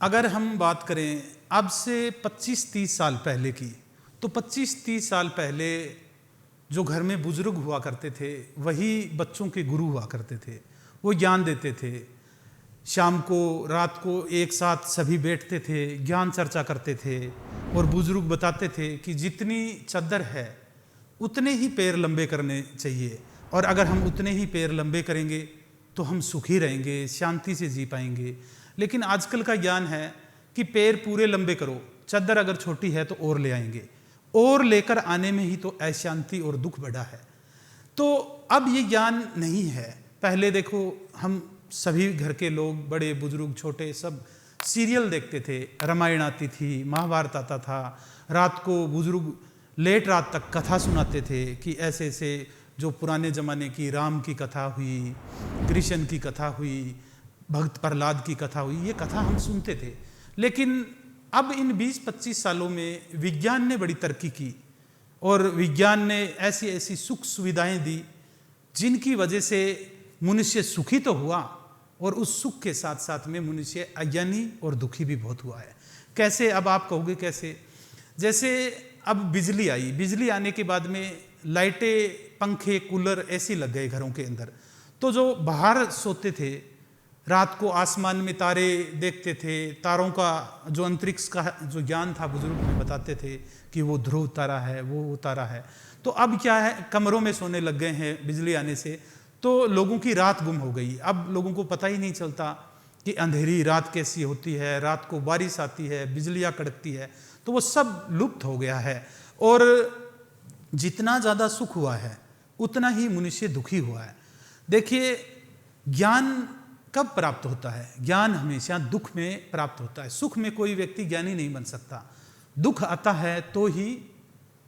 अगर हम बात करें अब से 25-30 साल पहले की, तो 25-30 साल पहले जो घर में बुजुर्ग हुआ करते थे वही बच्चों के गुरु हुआ करते थे। वो ज्ञान देते थे। शाम को रात को एक साथ सभी बैठते थे, ज्ञान चर्चा करते थे और बुजुर्ग बताते थे कि जितनी चद्दर है उतने ही पैर लंबे करने चाहिए, और अगर हम उतने ही पैर लंबे करेंगे तो हम सुखी रहेंगे, शांति से जी पाएंगे। लेकिन आजकल का ज्ञान है कि पैर पूरे लंबे करो, चद्दर अगर छोटी है तो और ले आएंगे, और लेकर आने में ही तो अशांति और दुख बढ़ा है। तो अब ये ज्ञान नहीं है। पहले देखो, हम सभी घर के लोग, बड़े बुजुर्ग छोटे, सब सीरियल देखते थे। रामायण आती थी, महाभारत आता था। रात को बुजुर्ग लेट रात तक कथा सुनाते थे कि ऐसे ऐसे जो पुराने ज़माने की राम की कथा हुई, कृष्ण की कथा हुई, भक्त प्रहलाद की कथा हुई, ये कथा हम सुनते थे। लेकिन अब इन 20-25 सालों में विज्ञान ने बड़ी तरक्की की, और विज्ञान ने ऐसी ऐसी सुख सुविधाएं दी जिनकी वजह से मनुष्य सुखी तो हुआ, और उस सुख के साथ साथ में मनुष्य अज्ञानी और दुखी भी बहुत हुआ है। कैसे? अब आप कहोगे कैसे? जैसे अब बिजली आई, बिजली आने के बाद में लाइटें, पंखे, कूलर ऐसे लग गए घरों के अंदर। तो जो बाहर सोते थे, रात को आसमान में तारे देखते थे, तारों का जो अंतरिक्ष का जो ज्ञान था बुजुर्ग में बताते थे कि वो ध्रुव तारा है, वो तारा है। तो अब क्या है, कमरों में सोने लग गए हैं बिजली आने से, तो लोगों की रात गुम हो गई। अब लोगों को पता ही नहीं चलता कि अंधेरी रात कैसी होती है, रात को बारिश आती है, बिजलियाँ कड़कती है, तो वो सब लुप्त हो गया है। और जितना ज़्यादा सुख हुआ है उतना ही मनुष्य दुखी हुआ है। देखिए, ज्ञान कब प्राप्त होता है? ज्ञान हमेशा दुख में प्राप्त होता है। सुख में कोई व्यक्ति ज्ञानी नहीं बन सकता। दुख आता है तो ही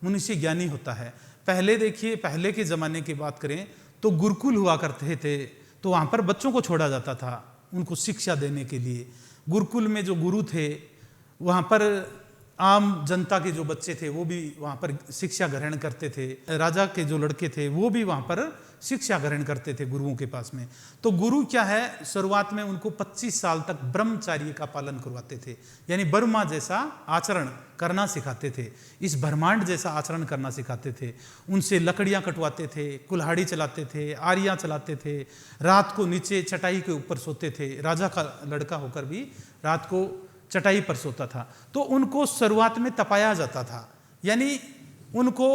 मनुष्य ज्ञानी होता है। पहले देखिए, पहले के ज़माने की बात करें तो गुरुकुल हुआ करते थे, तो वहाँ पर बच्चों को छोड़ा जाता था उनको शिक्षा देने के लिए। गुरुकुल में जो गुरु थे, वहाँ पर आम जनता के जो बच्चे थे वो भी वहाँ पर शिक्षा ग्रहण करते थे। राजा के जो लड़के थे वो भी वहाँ पर शिक्षा ग्रहण करते थे गुरुओं के पास में। तो गुरु क्या है, शुरुआत में उनको 25 साल तक ब्रह्मचर्य का पालन करवाते थे, यानी ब्रह्मा जैसा आचरण करना सिखाते थे, इस ब्रह्मांड जैसा आचरण करना सिखाते थे। उनसे लकड़ियाँ कटवाते थे, कुल्हाड़ी चलाते थे, आरियाँ चलाते थे, रात को नीचे चटाई के ऊपर सोते थे। राजा का लड़का होकर भी रात को चटाई पर सोता था। तो उनको शुरुआत में तपाया जाता था, यानी उनको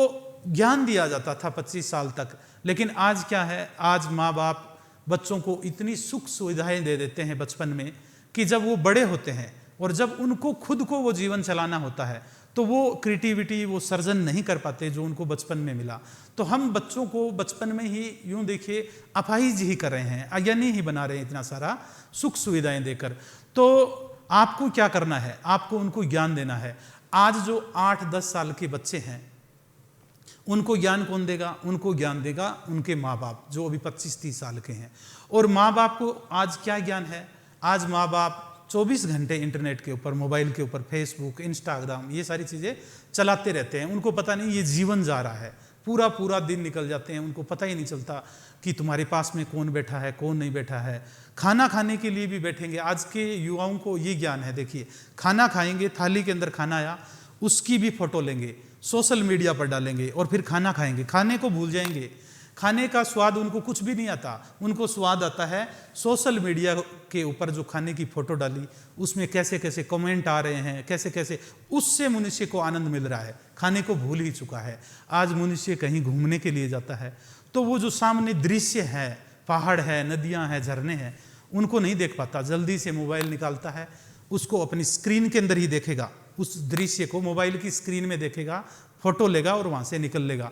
ज्ञान दिया जाता था 25 साल तक। लेकिन आज क्या है, आज माँ बाप बच्चों को इतनी सुख सुविधाएं दे देते हैं बचपन में कि जब वो बड़े होते हैं और जब उनको खुद को वो जीवन चलाना होता है तो वो क्रिएटिविटी, वो सर्जन नहीं कर पाते जो उनको बचपन में मिला। तो हम बच्चों को बचपन में ही यूँ देखिए अपाहिज ही कर रहे हैं, अज्ञानी ही बना रहे हैं इतना सारा सुख सुविधाएं देकर। तो आपको क्या करना है? आपको उनको ज्ञान देना है। आज जो 8-10 साल के बच्चे हैं उनको ज्ञान कौन देगा? उनको ज्ञान देगा उनके माँ बाप, जो अभी 25-30 साल के हैं। और माँ बाप को आज क्या ज्ञान है? आज माँ बाप 24 घंटे इंटरनेट के ऊपर, मोबाइल के ऊपर, फेसबुक, इंस्टाग्राम, ये सारी चीज़ें चलाते रहते हैं। उनको पता नहीं ये जीवन जा रहा है, पूरा पूरा दिन निकल जाते हैं, उनको पता ही नहीं चलता कि तुम्हारे पास में कौन बैठा है, कौन नहीं बैठा है। खाना खाने के लिए भी बैठेंगे, आज के युवाओं को ये ज्ञान है। देखिए, खाना खाएंगे, थाली के अंदर खाना आया, उसकी भी फोटो लेंगे, सोशल मीडिया पर डालेंगे और फिर खाना खाएंगे, खाने को भूल जाएंगे। खाने का स्वाद उनको कुछ भी नहीं आता, उनको स्वाद आता है सोशल मीडिया के ऊपर जो खाने की फोटो डाली, उसमें कैसे कैसे कमेंट आ रहे हैं, कैसे कैसे, उससे मनुष्य को आनंद मिल रहा है, खाने को भूल ही चुका है। आज मनुष्य कहीं घूमने के लिए जाता है तो वो जो सामने दृश्य है, पहाड़ है, नदियां हैं, झरने हैं, उनको नहीं देख पाता। जल्दी से मोबाइल निकालता है, उसको अपनी स्क्रीन के अंदर ही देखेगा, उस दृश्य को मोबाइल की स्क्रीन में देखेगा, फोटो लेगा और वहाँ से निकल लेगा।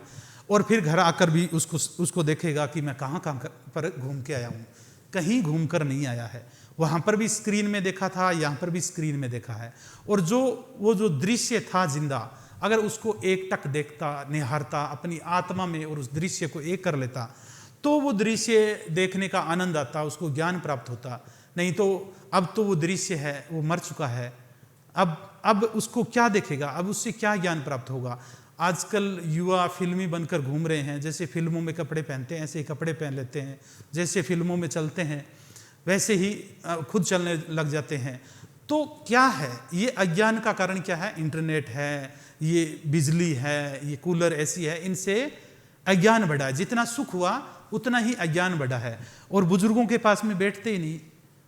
और फिर घर आकर भी उसको देखेगा कि मैं कहाँ कहाँ पर घूम के आया हूँ। कहीं घूम कर नहीं आया है, वहाँ पर भी स्क्रीन में देखा था, यहाँ पर भी स्क्रीन में देखा है। और वो जो दृश्य था जिंदा, अगर उसको एक टक देखता, निहारता अपनी आत्मा में और उस दृश्य को एक कर लेता, तो वो दृश्य देखने का आनंद आता, उसको ज्ञान प्राप्त होता। नहीं तो अब तो वो दृश्य है, वो मर चुका है, अब उसको क्या देखेगा? अब उससे क्या ज्ञान प्राप्त होगा? आजकल युवा फिल्मी बनकर घूम रहे हैं, जैसे फिल्मों में कपड़े पहनते हैं ऐसे ही कपड़े पहन लेते हैं, जैसे फिल्मों में चलते हैं वैसे ही खुद चलने लग जाते हैं। तो क्या है ये अज्ञान का कारण? क्या है? इंटरनेट है, ये बिजली है, ये कूलर एसी है, इनसे अज्ञान बढ़ा है। जितना सुख हुआ उतना ही अज्ञान बढ़ा है। और बुजुर्गों के पास में बैठते ही नहीं।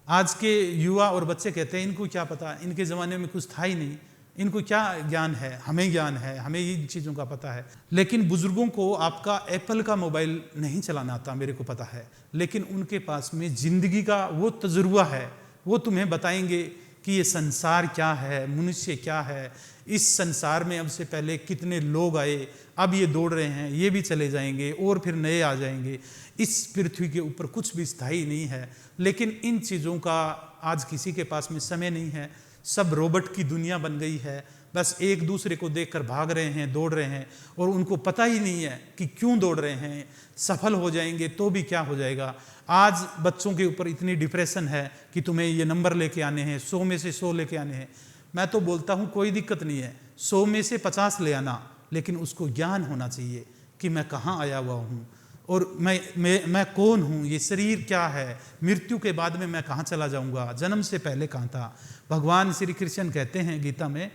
आज के युवा और बच्चे कहते हैं इनको क्या पता, इनके ज़माने में कुछ था ही नहीं, इनको क्या ज्ञान है, हमें ज्ञान है, हमें इन चीज़ों का पता है। लेकिन बुजुर्गों को आपका एप्पल का मोबाइल नहीं चलाना आता, मेरे को पता है, लेकिन उनके पास में ज़िंदगी का वो तजुर्बा है। वो तुम्हें बताएंगे कि ये संसार क्या है, मनुष्य क्या है, इस संसार में अब से पहले कितने लोग आए, अब ये दौड़ रहे हैं, ये भी चले जाएंगे और फिर नए आ जाएंगे। इस पृथ्वी के ऊपर कुछ भी स्थायी नहीं है। लेकिन इन चीज़ों का आज किसी के पास में समय नहीं है। सब रोबोट की दुनिया बन गई है। बस एक दूसरे को देखकर भाग रहे हैं, दौड़ रहे हैं, और उनको पता ही नहीं है कि क्यों दौड़ रहे हैं। सफल हो जाएंगे तो भी क्या हो जाएगा। आज बच्चों के ऊपर इतनी डिप्रेशन है कि तुम्हें ये नंबर लेके आने हैं, 100 में से 100 लेके आने हैं। मैं तो बोलता हूँ कोई दिक्कत नहीं है, 100 में से 50 ले आना, लेकिन उसको ज्ञान होना चाहिए कि मैं कहाँ आया हुआ हूँ और मैं कौन हूँ, ये शरीर क्या है, मृत्यु के बाद में मैं कहाँ चला जाऊँगा, जन्म से पहले कहाँ था। भगवान श्री कृष्ण कहते हैं गीता में,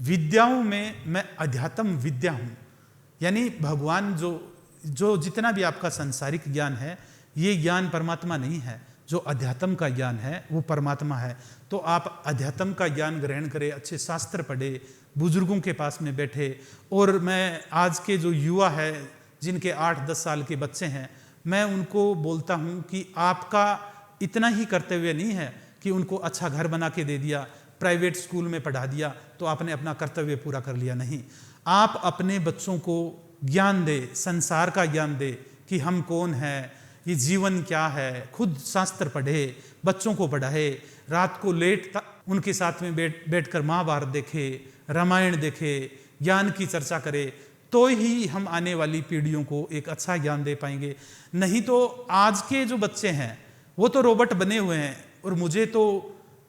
विद्याओं में मैं अध्यात्म विद्या हूँ। यानी भगवान जो जितना भी आपका सांसारिक ज्ञान है, ये ज्ञान परमात्मा नहीं है। जो अध्यात्म का ज्ञान है वो परमात्मा है। तो आप अध्यात्म का ज्ञान ग्रहण करें, अच्छे शास्त्र पढ़े, बुजुर्गों के पास में बैठे। और मैं आज के जो युवा है, जिनके 8-10 साल के बच्चे हैं, मैं उनको बोलता हूँ कि आपका इतना ही कर्तव्य नहीं है कि उनको अच्छा घर बना के दे दिया, प्राइवेट स्कूल में पढ़ा दिया तो आपने अपना कर्तव्य पूरा कर लिया। नहीं, आप अपने बच्चों को ज्ञान दे, संसार का ज्ञान दे कि हम कौन हैं, ये जीवन क्या है। खुद शास्त्र पढ़े, बच्चों को पढ़ाए, रात को लेट तक उनके साथ में बैठकर महाभारत देखे, रामायण देखे, ज्ञान की चर्चा करे, तो ही हम आने वाली पीढ़ियों को एक अच्छा ज्ञान दे पाएंगे। नहीं तो आज के जो बच्चे हैं वो तो रोबोट बने हुए हैं। और मुझे तो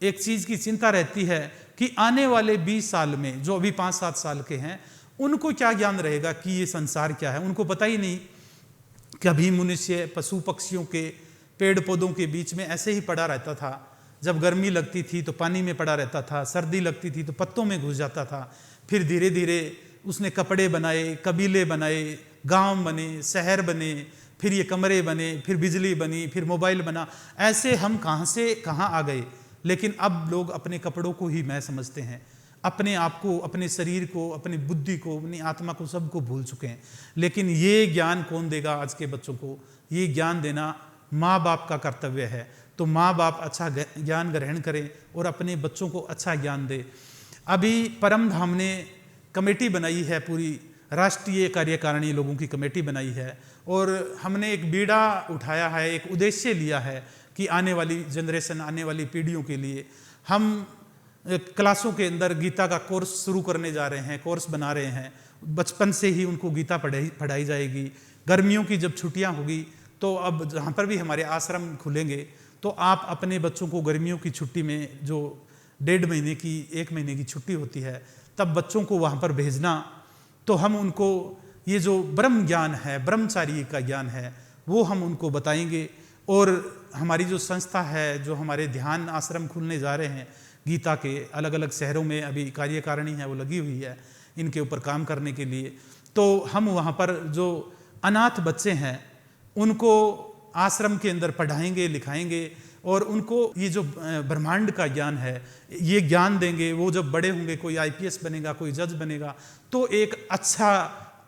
एक चीज़ की चिंता रहती है कि आने वाले 20 साल में जो अभी 5-7 साल के हैं, उनको क्या ज्ञान रहेगा कि ये संसार क्या है। उनको पता ही नहीं। कभी मनुष्य पशु पक्षियों के, पेड़ पौधों के बीच में ऐसे ही पड़ा रहता था। जब गर्मी लगती थी तो पानी में पड़ा रहता था, सर्दी लगती थी तो पत्तों में घुस जाता था। फिर धीरे धीरे उसने कपड़े बनाए, कबीले बनाए, गांव बने, शहर बने, फिर ये कमरे बने, फिर बिजली बनी, फिर मोबाइल बना। ऐसे हम कहाँ से कहाँ आ गए। लेकिन अब लोग अपने कपड़ों को ही मैं समझते हैं, अपने आप को, अपने शरीर को, अपनी बुद्धि को, अपनी आत्मा को, सबको भूल चुके हैं। लेकिन ये ज्ञान कौन देगा आज के बच्चों को? ये ज्ञान देना माँ बाप का कर्तव्य है। तो माँ बाप अच्छा ज्ञान ग्रहण करें और अपने बच्चों को अच्छा ज्ञान दे। अभी परम धाम ने कमेटी बनाई है, पूरी राष्ट्रीय कार्यकारिणी लोगों की कमेटी बनाई है, और हमने एक बीड़ा उठाया है, एक उद्देश्य लिया है कि आने वाली जनरेशन, आने वाली पीढ़ियों के लिए हम क्लासों के अंदर गीता का कोर्स शुरू करने जा रहे हैं, कोर्स बना रहे हैं। बचपन से ही उनको गीता पढ़ाई जाएगी। गर्मियों की जब छुट्टियां होगी तो अब जहाँ पर भी हमारे आश्रम खुलेंगे तो आप अपने बच्चों को गर्मियों की छुट्टी में, जो 1.5 महीने की, 1 महीने की छुट्टी होती है, तब बच्चों को वहाँ पर भेजना। तो हम उनको ये जो ब्रह्म ज्ञान है, ब्रह्मचारी का ज्ञान है, वो हम उनको बताएंगे। और हमारी जो संस्था है, जो हमारे ध्यान आश्रम खुलने जा रहे हैं गीता के, अलग अलग शहरों में अभी कार्यकारिणी है वो लगी हुई है इनके ऊपर काम करने के लिए। तो हम वहाँ पर जो अनाथ बच्चे हैं उनको आश्रम के अंदर पढ़ाएंगे, लिखाएंगे, और उनको ये जो ब्रह्मांड का ज्ञान है ये ज्ञान देंगे। वो जब बड़े होंगे, कोई IPS बनेगा, कोई जज बनेगा, तो एक अच्छा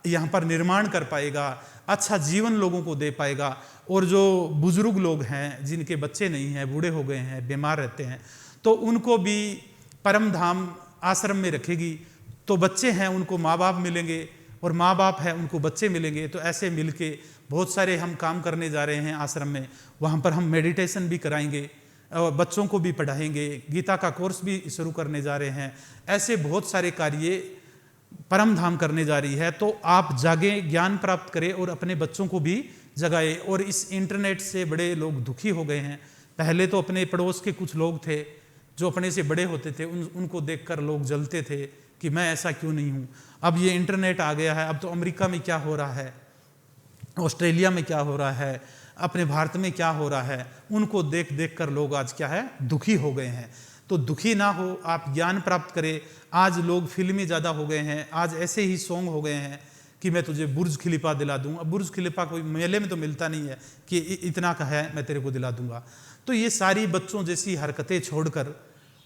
यहाँ पर निर्माण कर पाएगा, अच्छा जीवन लोगों को दे पाएगा। और जो बुजुर्ग लोग हैं, जिनके बच्चे नहीं हैं, बूढ़े हो गए हैं, बीमार रहते हैं, तो उनको भी परम धाम आश्रम में रखेगी। तो बच्चे हैं उनको माँ बाप मिलेंगे, और माँ बाप है उनको बच्चे मिलेंगे। तो ऐसे मिलके बहुत सारे हम काम करने जा रहे हैं आश्रम में। वहाँ पर हम मेडिटेशन भी कराएंगे और बच्चों को भी पढ़ाएंगे, गीता का कोर्स भी शुरू करने जा रहे हैं। ऐसे बहुत सारे कार्य परम धाम करने जा रही है। तो आप जागें, ज्ञान प्राप्त करें और अपने बच्चों को भी जगाएं। और इस इंटरनेट से बड़े लोग दुखी हो गए हैं। पहले तो अपने पड़ोस के कुछ लोग थे जो अपने से बड़े होते थे, उनको देखकर लोग जलते थे कि मैं ऐसा क्यों नहीं हूँ। अब ये इंटरनेट आ गया है, अब तो अमेरिका में क्या हो रहा है, ऑस्ट्रेलिया में क्या हो रहा है, अपने भारत में क्या हो रहा है, उनको देख देख कर लोग आज क्या है, दुखी हो गए हैं। तो दुखी ना हो, आप ज्ञान प्राप्त करें। आज लोग फिल्मी ज़्यादा हो गए हैं, आज ऐसे ही सॉन्ग हो गए हैं कि मैं तुझे बुर्ज खलीफा दिला दूँ। अब बुर्ज खलीफा कोई मेले में तो मिलता नहीं है कि इतना का है मैं तेरे को दिला दूंगा। तो ये सारी बच्चों जैसी हरकतें छोड़कर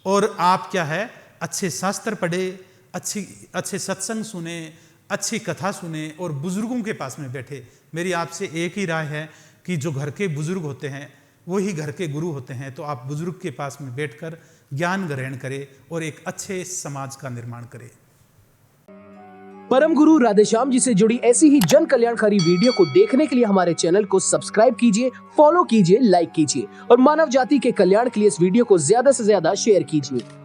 और आप क्या है, अच्छे शास्त्र पढ़े, अच्छे सत्संग सुने, अच्छी कथा सुने और बुजुर्गों के पास में बैठे। मेरी आपसे एक ही राय है कि जो घर के बुजुर्ग होते हैं वही घर के गुरु होते हैं। तो आप बुजुर्ग के पास में बैठकर ज्ञान ग्रहण करें और एक अच्छे समाज का निर्माण करें। परम गुरु राधेश्याम जी से जुड़ी ऐसी ही जन कल्याणकारी वीडियो को देखने के लिए हमारे चैनल को सब्सक्राइब कीजिए, फॉलो कीजिए, लाइक कीजिए और मानव जाति के कल्याण के लिए इस वीडियो को ज्यादा से ज्यादा शेयर कीजिए।